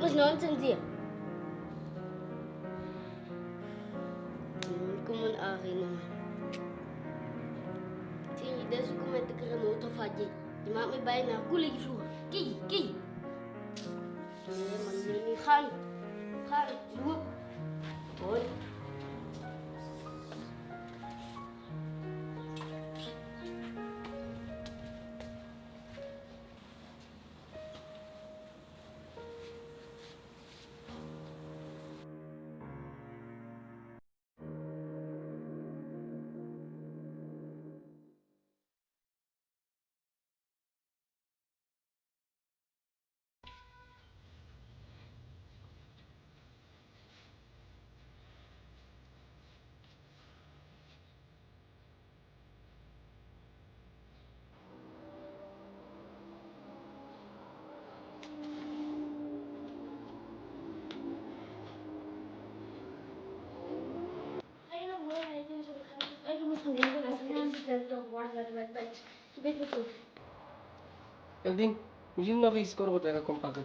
was nonsense hier. Kom aan akin naman. Zie je, dat is ook met de granoot of had je. Je maakt me bijna koelie vloer. Kijk. Nee man, nee. Gaan, loop. Hoor. Eldin, misschien nog iets kort wat ik kom pakken.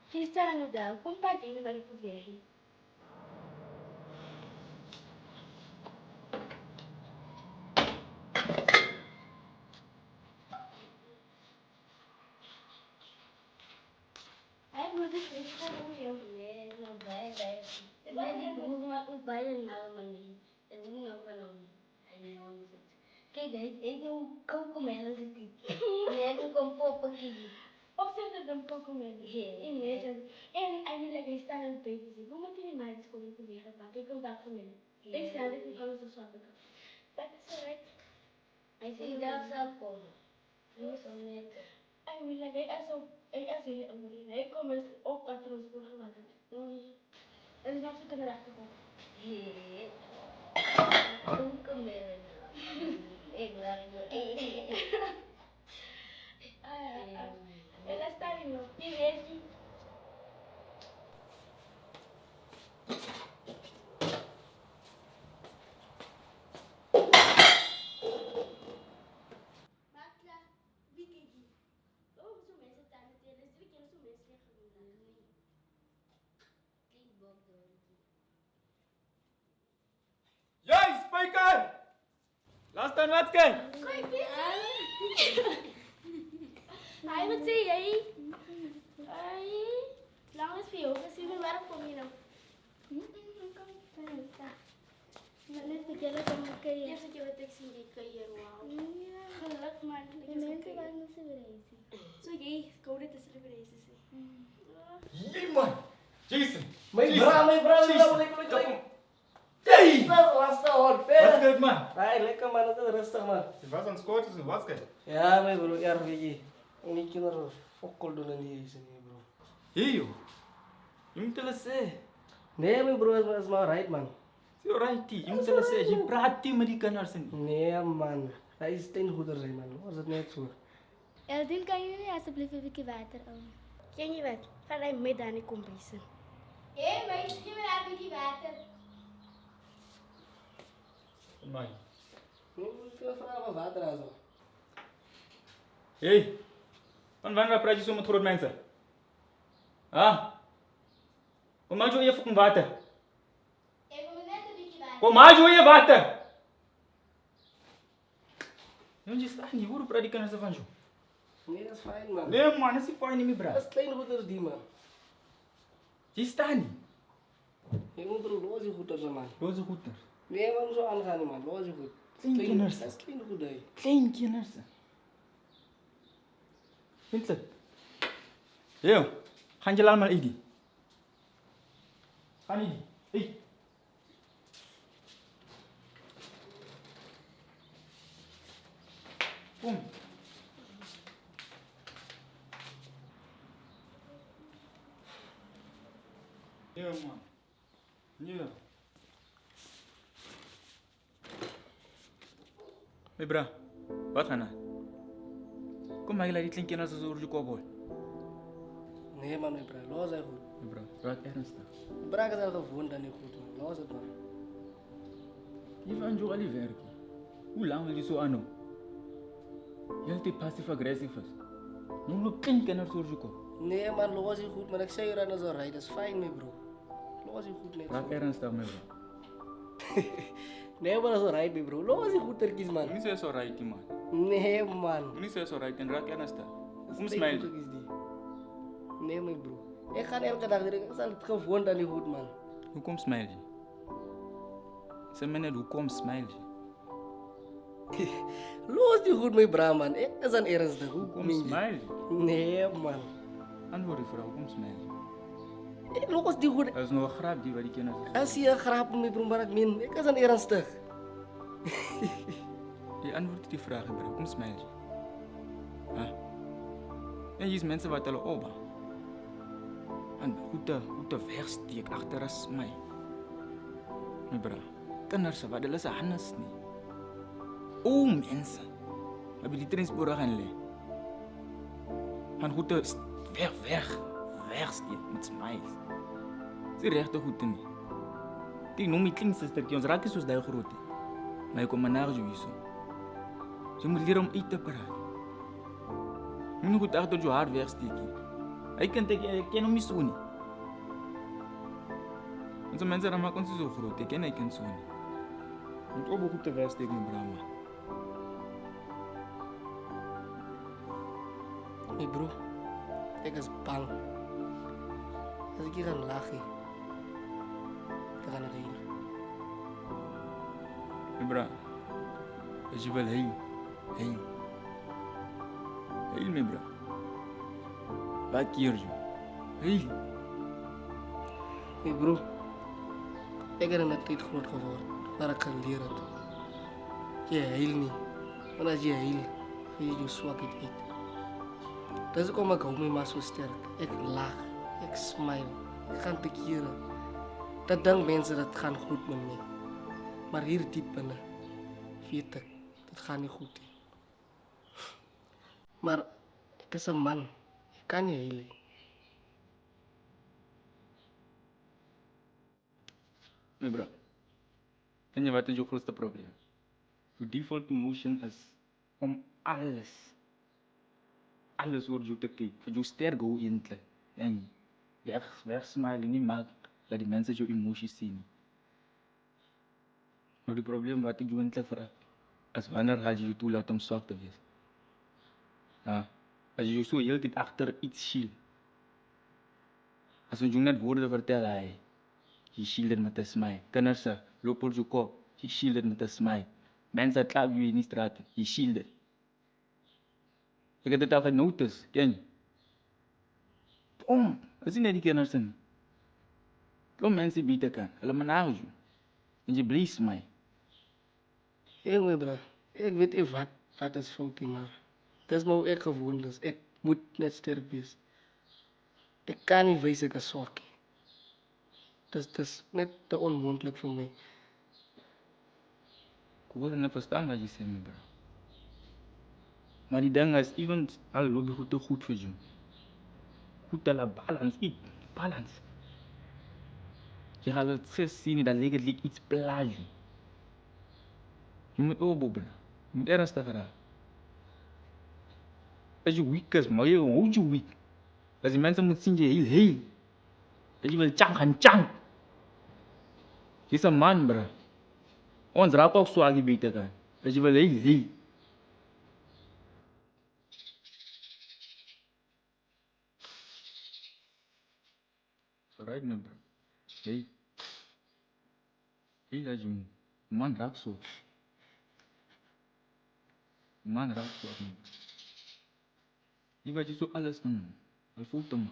Gisteren nog wel, kom pas in dat ik probeer. Hij moet het niet gaan doen, nee, nog bij. Nee, die broer maakt ook bijna nou niet. En die nog wel om. Kijk, ik doe kokomellen dit niet. Nee, ik kom poppen. Opzetten dan kokomellen. En eigenlijk is daar een beetje. We moeten in mijn school proberen pakken. Ik wil dat gemeen. Ik sta dat ik alles zo pakken. Dat is correct. Hij zegt dat zal komen. Dat is net. Ik wil dat ik ik kom eens op wat er ons voor gemaakt. En dan zit er erachter komen. Kokomellen. Ik laat het en dan sta je nog. Die weet je. Jij, Spijker! Laat staan, Watske! Hi, wat zie jij? Hi. Lang is veel. Zie je waar kom je nou? Net dat jij dat allemaal kan je. Eerst dat je wat ik zie, die kan je wauw. Geluk man. Mensen waren nog celebratie. Zo jij, ik hoor dit is celebratie. Jee, man! Jason! Mijn bra, lekker. Hey! Was dat hoor, Wat is het, man? Hey, lekker man, dat is rustig man. Je was aan het scoren tussen Watske. Ja, mijn bro, ja, weet je. En die kinderen fokkel doen en die is niet, bro. Hé, joh. Je moet wel zeggen. Nee, mijn bro, het is maar right man. Zo right, je moet wel zeggen. Je praat die met die kanners niet. Nee man, hij is steengoeder zijn man. Was het net zo? Eldin, kan je niet alsjeblieft een beetje water aan? Ken je wat? Ga jij met aan die kompissen. Hé, meisje, geef me een beetje water. Man. Nee, ik wil vragen van water aan zo. Hé. Van wanneer praat je zo met grote mensen? Ah? Kom maar, je even water. Ik wil net een beetje water. Kom maar, je water. Je staat niet, hoe praat die kanners van jou? Nee, dat is fijn man. Nee, man, dat is fijn niet meer, bro. Dat is steengoeder die man. Je staat niet. Je moet er los je goed als man. Dat is goed. Nee man, zo aangaan man, los je goed. Kleinkinders. Dat is steengoeder. Kleinkinders. Vindt het? Yo, gaan jullie allemaal eten? Gaan eten. Hey. Kom. Ja, man. Ja. Hey, bra. Wat gaan we? Kom maar, die klinkt als een soort cowboy. Nee man, mijn bra, los hij goed. Hey, bra, raak ernstig. Bra is al gewoon dan niet goed man, los het man. Je van jou al die werken. Hoe lang wil je zo aan? Je bent passief-agressief. Nu loop je in kenner soort. Nee man, los je goed, maar ik zei je dat zo rijden, dat is fijn mee bro. Los je goed net. Raak ernstig mee, bro. Nee man, dat is rijden mee bro. Los je goed Turkisch man. Niet zo right, man. Nee man. Niet zo right en raak ernstig. Kom Spreek smile. Turkisch die. Nee mijn bro. Ik ga elke dag erin, ik zal het gewoon dan niet goed man. Hoe kom smile? Ze meneer, hoe kom smile? Los die goed mee bra man, ik is aan ernstig. Hoe Kom meen je? smile. Nee man. Antwoord die vrouw, kom smile. Los die goed. Dat is nog een grap die wat ik ken. Als je grappen mee bro, maar ik meen, ik is aan ernstig. Je antwoordt die vraag, bro. Kom smile. Ah. En je is mensen wat hulle oba. En hoe te wegsteek achter een smile. Nee, bro. Kinders wat hulle se hannes nie. O mense. Heb je die trainspoor gaan lê? Gaan goed te wegsteek met smiles. Dis regte goed nie. Die noem my klink sistertjie, ons raak nie soos daai groot nie. Maar jy kom maar na jou hierso. Jy moet leer om uit te praat. Jy moet goed agter jou hart wegsteek. Hy ken hom nie so nie. Onze mense dan maak ons so groot, ek ken hy kan so nie. Jy moet ook goed te wegsteek met Brahma. Nee bro, ik is bang. Als ik hier ga lachen, dan ga ik heen. Hey bra, als je wil heel me bra. Wat keer je? Heel. Nee bro, ik ben in een tijd groot geworden waar ik geleerd heb. Je heel niet, want als je heel, ga je je zwakheid uit. Dus ik kom ik hou me maar zo sterk. Ik lach, ik smile, ik ga te keren. Dat denken mensen dat gaat goed met mij. Maar hier diep binnen weet ik, dat gaat niet goed. Maar ik is een man, ik kan je helen. Nee bra. En je wat is je grootste probleem? Je default emotion is om alles oor jou te kyk, vir jou sterk hou eintlik. En wegsmile nie maak dat die mense jou emosies sien. Maar die probleem wat ek jou eintlik vra, is wanneer gaan jy jou toelaat om swak te wees? Ja, as jy jou so heeltyd agter iets skiel. As ons jou net woorde vertel, jy skiel dit met 'n smile. Kinders loop oor jou kop, jy skiel dit met 'n smile. Mense klap jou in die straat, jy skiel dit. Ek het dit al genoteer, ken jy? As jy net die kinders in. Kom mense bied kan, hulle manage jou. En jy bly smile. Mijn bro, ik weet niet wat is fout in maar. Dat is maar hoe ik gewoon dus. Ik moet net sterk wees. Ik kan niet wijzen ik is zwak. Dat is net te onmogelijk voor mij. Ik wil niet verstaan wat je zegt, bro. Maar die ding is, even al loop je goed te goed voor je. Goed te la balans. Je gaat het steeds zien dat het iets plaatje. Je moet opbouwen. Je moet ernstig raken. Als je weak is, maar je houdt je weak. Als die mensen moeten zien je heel. Als je wil chang. Je is een man, bro. Ons raakt ook zwaar beter kan. Als je wil heel. Right now, bro. Hey. Hey, als je een man raakt zo. Een man raakt zo. Je weet je zo alles doen. Hij voelt hem.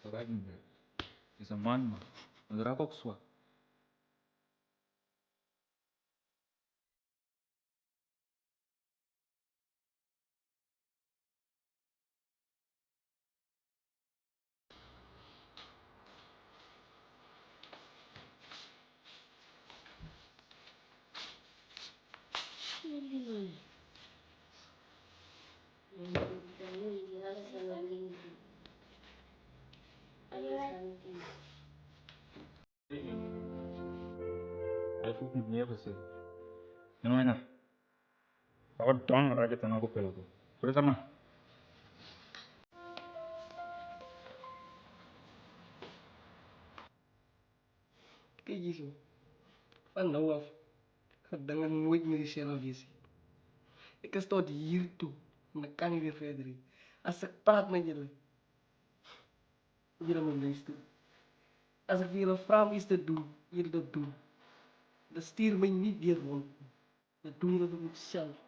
Right now, bro. Je is een man, man. Ons raakt ook zwaar. Hij voelt me meer gezien. En wanneer? Wat dan raak je dan ook op. Rustig maar. Kijk je zo. Van nou af. Ga dan nooit meer jezelf wezen. Ik is tot hier toe. En dan kan ik weer verder in. Als ik praat met jullie. Jullie moeten luisteren. Als ik jullie vraag iets te doen, jullie dat doen. Dan stuur mij niet weer rond. Dat doen jullie zelf.